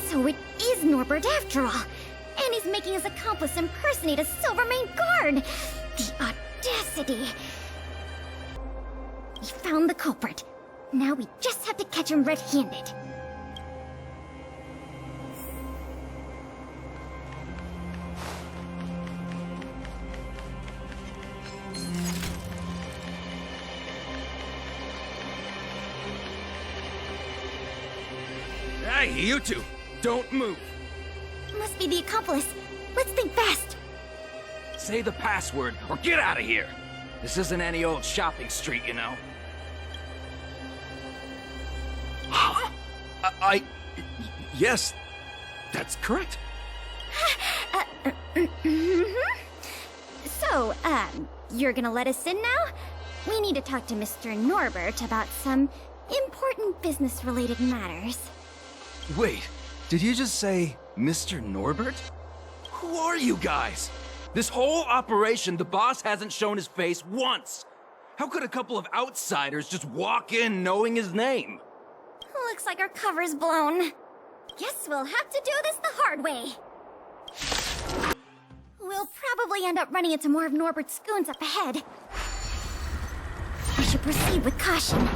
So it is Norbert after all. And he's making his accomplice impersonate a Silvermane guard. The audacity. We found the culprit. Now we just have to catch him red-handed. Hey, you two! Don't move! Must be the accomplice. Let's think fast. Say the password, or get out of here! This isn't any old shopping street, you know. Yes, that's correct. So, you're gonna let us in now? We need to talk to Mr. Norbert about some important business-related matters. Wait, did you just say Mr. Norbert? Who are you guys? This whole operation, the boss hasn't shown his face once. How could a couple of outsiders just walk in knowing his name? Looks like our cover's blown. Guess we'll have to do this the hard way. We'll probably end up running into more of Norbert's goons up ahead. We should proceed with caution.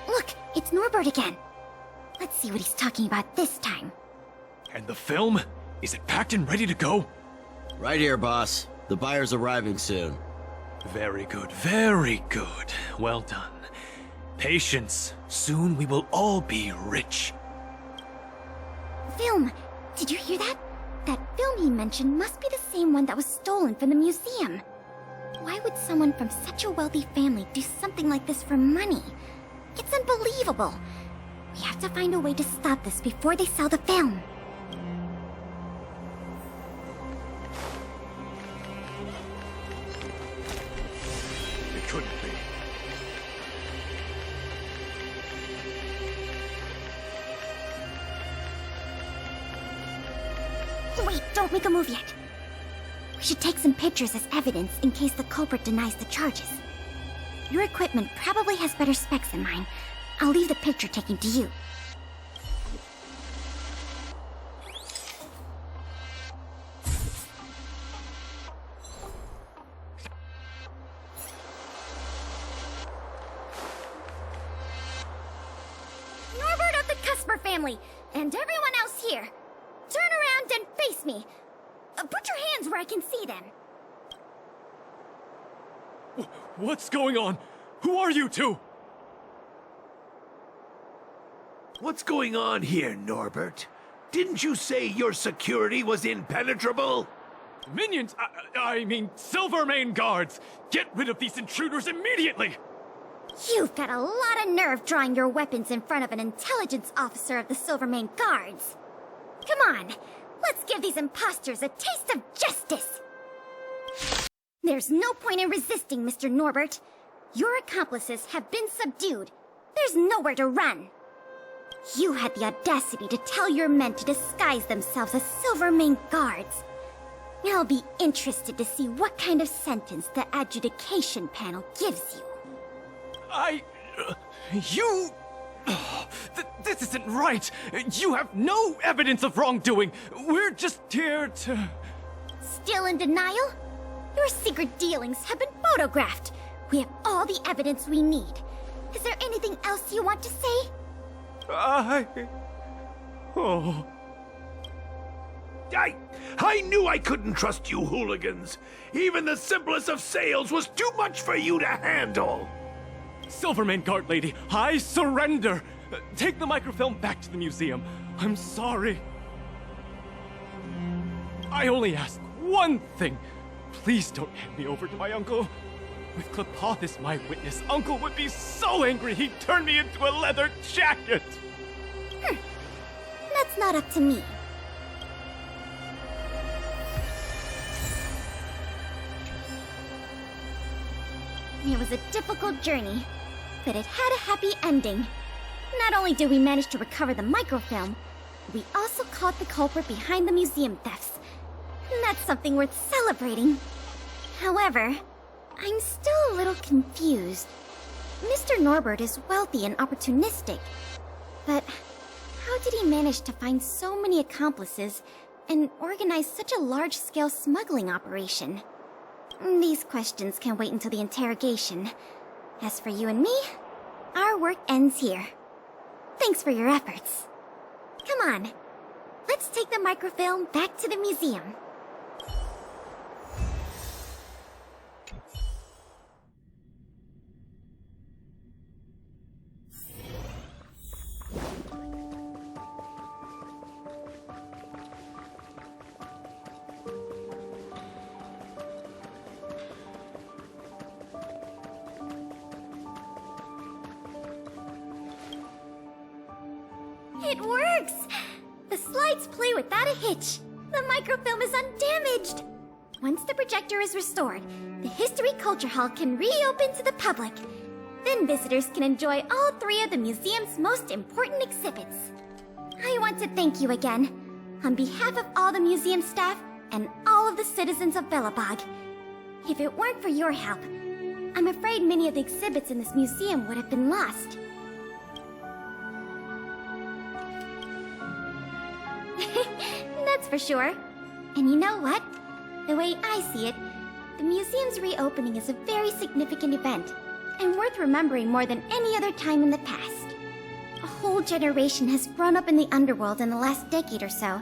Look, it's Norbert again. Let's see what he's talking about this time. And the film? Is it packed and ready to go? Right here, boss. The buyer's arriving soon. Very good, very good. Well done. Patience. Soon we will all be rich. Film! Did you hear that? That film he mentioned must be the same one that was stolen from the museum. Why would someone from such a wealthy family do something like this for money? It's unbelievable. We have to find a way to stop this before they sell the film. It couldn't be. Wait, don't make a move yet. We should take some pictures as evidence in case the culprit denies the charges. Your equipment probably has better specs than mine. I'll leave the picture taking to you. Norbert of the Cusper family, and everyone else here. Turn around and face me. Put your hands where I can see them. What's going on? Who are you two? What's going on here, Norbert? Didn't you say your security was impenetrable? Minions! I mean, Silvermane guards! Get rid of these intruders immediately! You've got a lot of nerve drawing your weapons in front of an intelligence officer of the Silvermane Guards. Come on, let's give these imposters a taste of justice! There's no point in resisting, Mr. Norbert. Your accomplices have been subdued. There's nowhere to run. You had the audacity to tell your men to disguise themselves as Silvermane Guards. I'll be interested to see what kind of sentence the adjudication panel gives you. This isn't right! You have no evidence of wrongdoing! We're just here to... Still in denial? Your secret dealings have been photographed. We have all the evidence we need. Is there anything else you want to say? I knew I couldn't trust you hooligans. Even the simplest of sales was too much for you to handle. Silvermane Guard Lady, I surrender! Take the microfilm back to the museum. I'm sorry. I only ask one thing. Please don't hand me over to my uncle. With Klepoth as my witness, Uncle would be so angry he'd turn me into a leather jacket! That's not up to me. It was a difficult journey, but it had a happy ending. Not only did we manage to recover the microfilm, we also caught the culprit behind the museum thefts. And that's something worth celebrating. However, I'm still a little confused. Mr. Norbert is wealthy and opportunistic, but how did he manage to find so many accomplices and organize such a large-scale smuggling operation? These questions can wait until the interrogation. As for you and me, our work ends here. Thanks for your efforts. Come on, let's take the microfilm back to the museum. It works! The slides play without a hitch. The microfilm is undamaged. Once the projector is restored, the History Culture Hall can reopen to the public. Then visitors can enjoy all three of the museum's most important exhibits. I want to thank you again, on behalf of all the museum staff and all of the citizens of Belobog. If it weren't for your help, I'm afraid many of the exhibits in this museum would have been lost. That's for sure. And you know what? The way I see it, the museum's reopening is a very significant event, and worth remembering more than any other time in the past. A whole generation has grown up in the underworld in the last decade or so,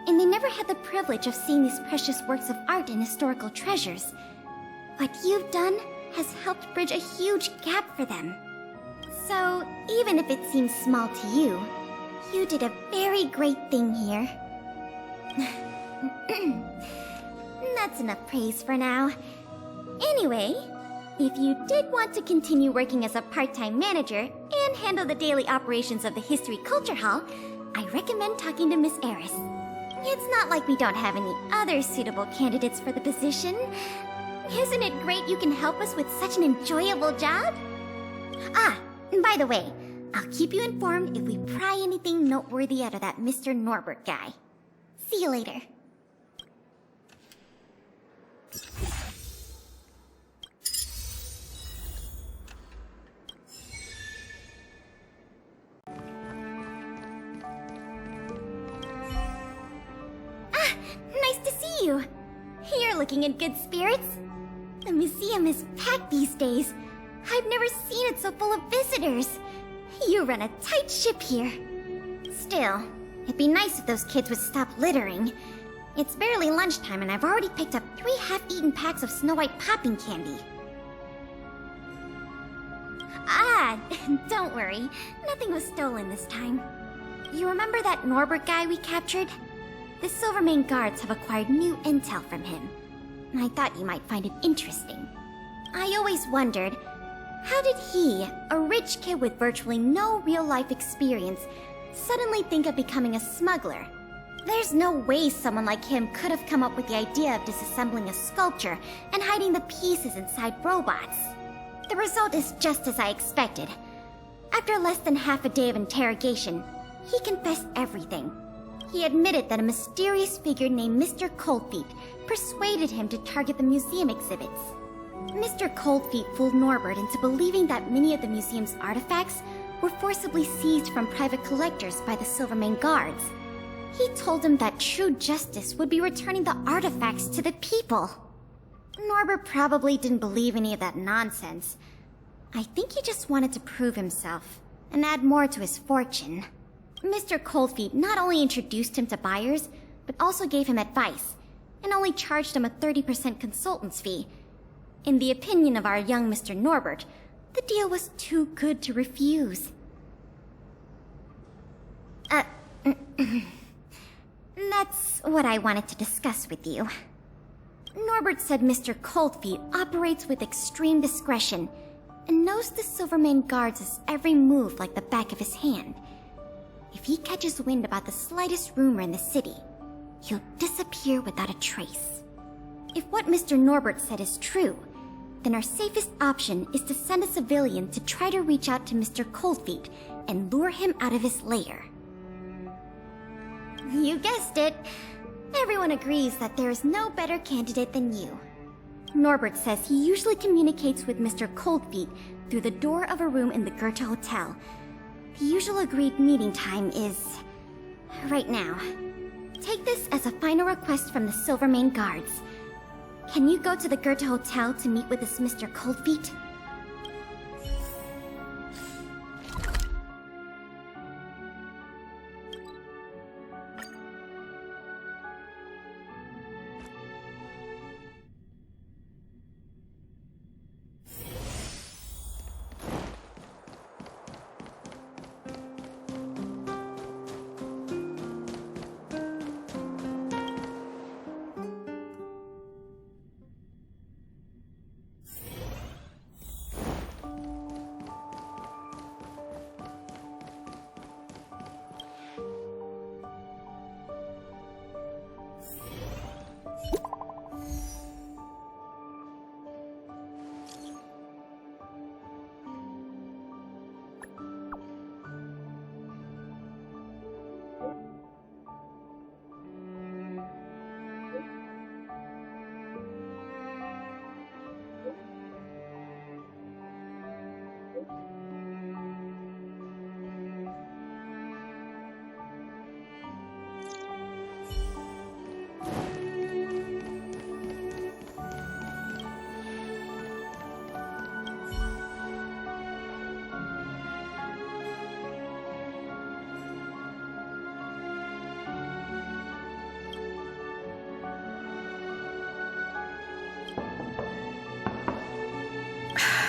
and they never had the privilege of seeing these precious works of art and historical treasures. What you've done has helped bridge a huge gap for them. So, even if it seems small to you, you did a very great thing here. That's enough praise for now. Anyway, if you did want to continue working as a part-time manager and handle the daily operations of the History Culture Hall, I recommend talking to Miss Eris. It's not like we don't have any other suitable candidates for the position. Isn't it great you can help us with such an enjoyable job? Ah, and by the way, I'll keep you informed if we pry anything noteworthy out of that Mr. Norbert guy. See you later. Ah, nice to see you. You're looking in good spirits. The museum is packed these days. I've never seen it so full of visitors. You run a tight ship here. Still, it'd be nice if those kids would stop littering. It's barely lunchtime and I've already picked up 3 half-eaten packs of Snow White popping candy. Ah, Yeah, don't worry. Nothing was stolen this time. You remember that Norbert guy we captured? The Silvermane guards have acquired new intel from him. I thought you might find it interesting. I always wondered, how did he, a rich kid with virtually no real-life experience, suddenly think of becoming a smuggler? There's no way someone like him could have come up with the idea of disassembling a sculpture and hiding the pieces inside robots. The result is just as I expected. After less than half a day of interrogation, he confessed everything. He admitted that a mysterious figure named Mr. Coldfeet persuaded him to target the museum exhibits. Mr. Coldfeet fooled Norbert into believing that many of the museum's artifacts were forcibly seized from private collectors by the Silvermane guards. He told him that true justice would be returning the artifacts to the people. Norbert probably didn't believe any of that nonsense. I think he just wanted to prove himself and add more to his fortune. Mr. Coldfeet not only introduced him to buyers, but also gave him advice, and only charged him a 30% consultant's fee. In the opinion of our young Mr. Norbert, the deal was too good to refuse. That's what I wanted to discuss with you. Norbert said Mr. Coldfeet operates with extreme discretion and knows the Silvermane guards' every move like the back of his hand. If he catches wind about the slightest rumor in the city, he'll disappear without a trace. If what Mr. Norbert said is true, then our safest option is to send a civilian to try to reach out to Mr. Coldfeet and lure him out of his lair. You guessed it. Everyone agrees that there is no better candidate than you. Norbert says he usually communicates with Mr. Coldfeet through the door of a room in the Goethe Hotel. The usual agreed meeting time is right now. Take this as a final request from the Silvermane guards. Can you go to the Goethe Hotel to meet with this Mr. Coldfeet?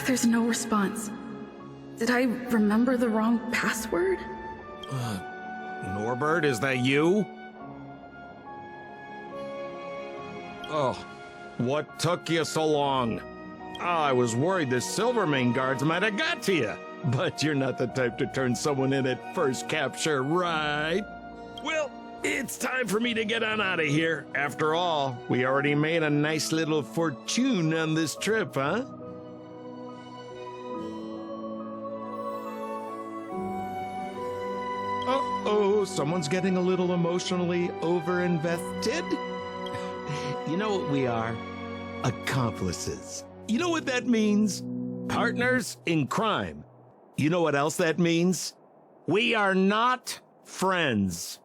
There's no response. Did I remember the wrong password? Norbert, is that you? Oh, what took you so long? Oh, I was worried the Silvermane guards might have got to you. But you're not the type to turn someone in at first capture, right? Well, it's time for me to get on out of here. After all, we already made a nice little fortune on this trip, huh? Uh-oh, someone's getting a little emotionally over-invested. You know what we are? Accomplices. You know what that means? Partners in crime. You know what else that means? We are not friends.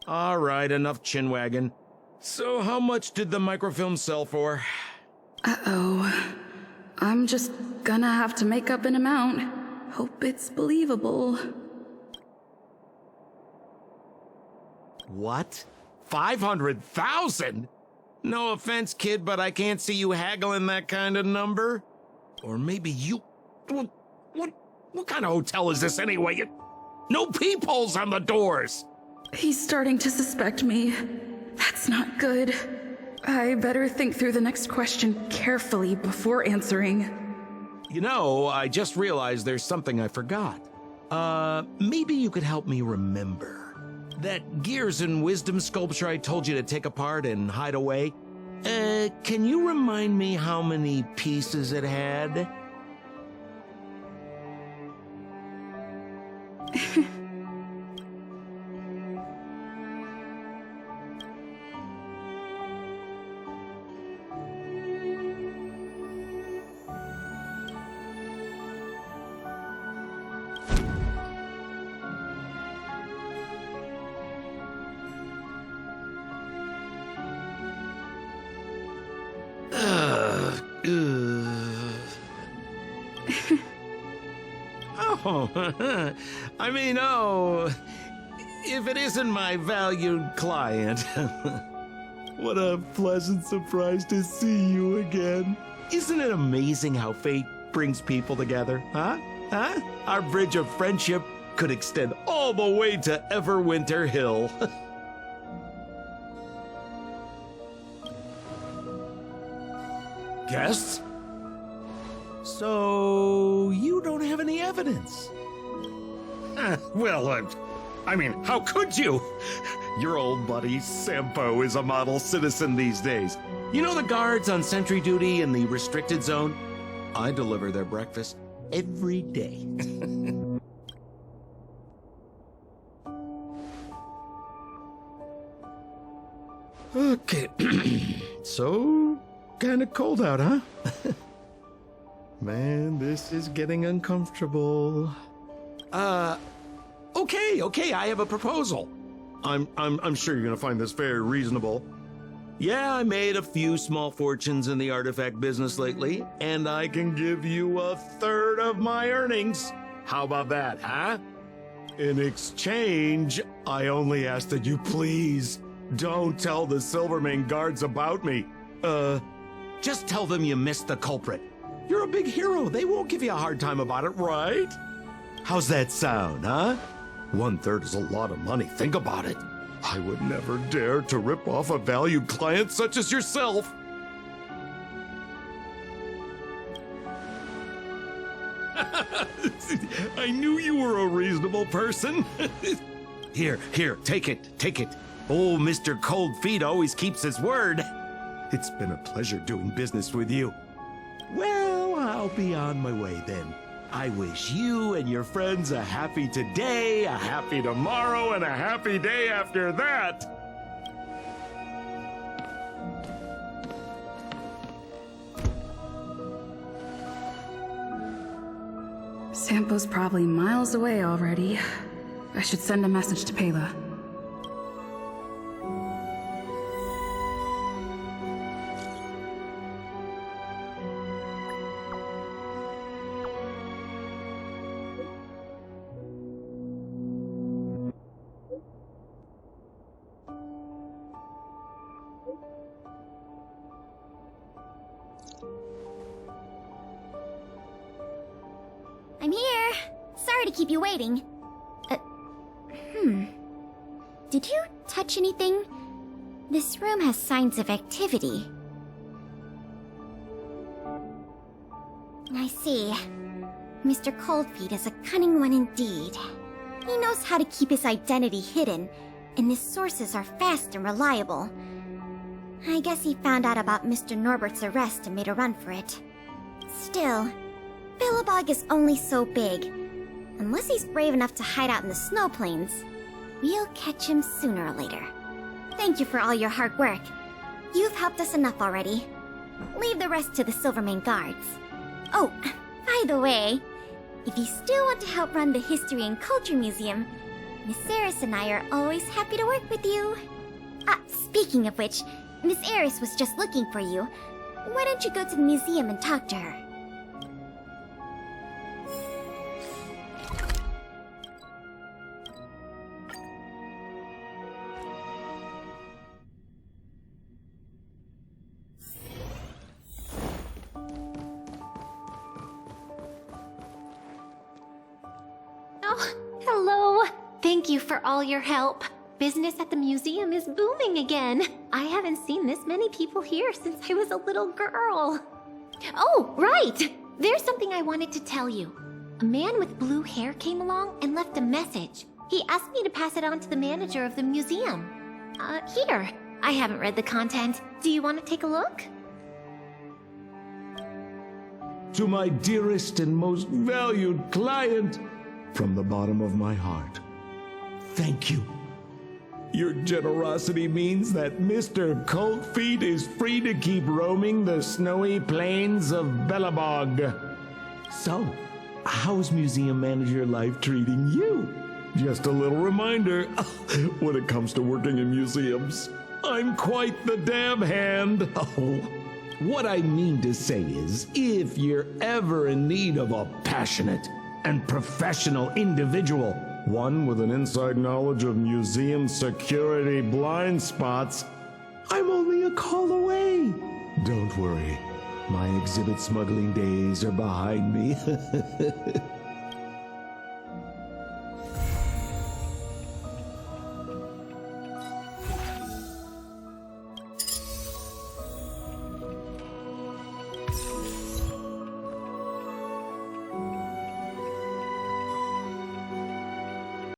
All right, enough chinwagging. So how much did the microfilm sell for? Uh-oh. I'm just gonna have to make up an amount. Hope it's believable. What? 500,000? No offense, kid, but I can't see you haggling that kind of number. Or maybe you... What What kind of hotel is this anyway? No peepholes on the doors! He's starting to suspect me. That's not good. I better think through the next question carefully before answering. You know, I just realized there's something I forgot. Maybe you could help me remember. That Gears and Wisdom sculpture I told you to take apart and hide away? Can you remind me how many pieces it had? If it isn't my valued client. What a pleasant surprise to see you again. Isn't it amazing how fate brings people together, huh? Our bridge of friendship could extend all the way to Everwinter Hill. Guests? So, you don't have any evidence? I mean, how could you? Your old buddy Sampo is a model citizen these days. You know the guards on sentry duty in the restricted zone? I deliver their breakfast every day. Okay. So, kinda cold out, huh? Man, this is getting uncomfortable. Okay, I have a proposal. I'm sure you're gonna find this very reasonable. Yeah, I made a few small fortunes in the artifact business lately, and I can give you 1/3 of my earnings. How about that, huh? In exchange, I only ask that you please don't tell the Silvermane guards about me. Just tell them you missed the culprit. You're a big hero. They won't give you a hard time about it, right? How's that sound, huh? 1/3 is a lot of money. Think about it. I would never dare to rip off a valued client such as yourself. I knew you were a reasonable person. Here, take it. Oh, Mr. Cold Feet always keeps his word. It's been a pleasure doing business with you. Well, I'll be on my way then. I wish you and your friends a happy today, a happy tomorrow, and a happy day after that. Sampo's probably miles away already. I should send a message to Pela. I'm here. Sorry to keep you waiting. Did you touch anything? This room has signs of activity. I see. Mr. Coldfeet is a cunning one indeed. He knows how to keep his identity hidden, and his sources are fast and reliable. I guess he found out about Mr. Norbert's arrest and made a run for it. Still, Billabog is only so big. Unless he's brave enough to hide out in the snow plains, we'll catch him sooner or later. Thank you for all your hard work. You've helped us enough already. Leave the rest to the Silvermane guards. Oh, by the way, if you still want to help run the History and Culture Museum, Miss Eris and I are always happy to work with you. Speaking of which, Miss Eris was just looking for you. Why don't you go to the museum and talk to her? Thank you for all your help. Business at the museum is booming again. I haven't seen this many people here since I was a little girl. Oh, right! There's something I wanted to tell you. A man with blue hair came along and left a message. He asked me to pass it on to the manager of the museum. Here. I haven't read the content. Do you want to take a look? To my dearest and most valued client, from the bottom of my heart, thank you. Your generosity means that Mr. Cold Feet is free to keep roaming the snowy plains of Bellabog. So, how's museum manager life treating you? Just a little reminder, when it comes to working in museums, I'm quite the dab hand. Oh, what I mean to say is, if you're ever in need of a passionate and professional individual, one with an inside knowledge of museum security blind spots, I'm only a call away. Don't worry, my exhibit smuggling days are behind me.